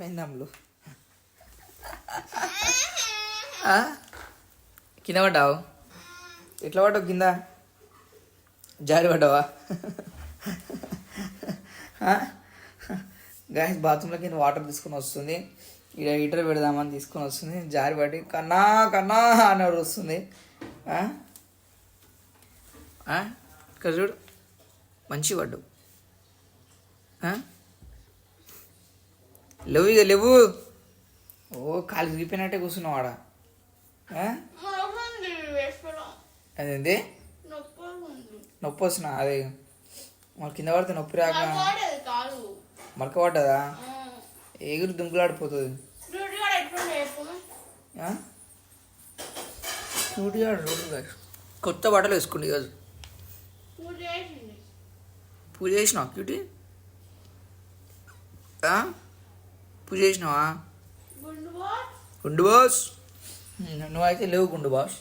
ఏమైంది అమ్ములు? కింద పడ్డావు? ఎట్లా పడ్డావు కింద? జారి పడ్డావా? గాయస్ బాత్రూంలో కింద వాటర్ తీసుకొని వస్తుంది, ఇక్కడ హీటర్ పెడదామని తీసుకొని వస్తుంది, జారి పడి కన్నా కన్నా అని వస్తుంది. ఇక్కడ చూడు మంచి పడ్డు. లేవు ఇక లేవు. ఓ కాలు విరిగిపోయినట్టే కూర్చున్నావు ఆడ. అదేంటి నొప్పి వస్తున్నా? అదే మన కింద పడితే నొప్పి రాక మరక పడ్డదా? ఎగురు దుంకులాడిపోతుంది. కొత్త బట్టలు వేసుకోండి ఈరోజు. పూజ చేసినావా క్యూటీ? పూజ చేసినావా? గుండు బాస్ నువ్వైతే లేవు గుండు బాస్.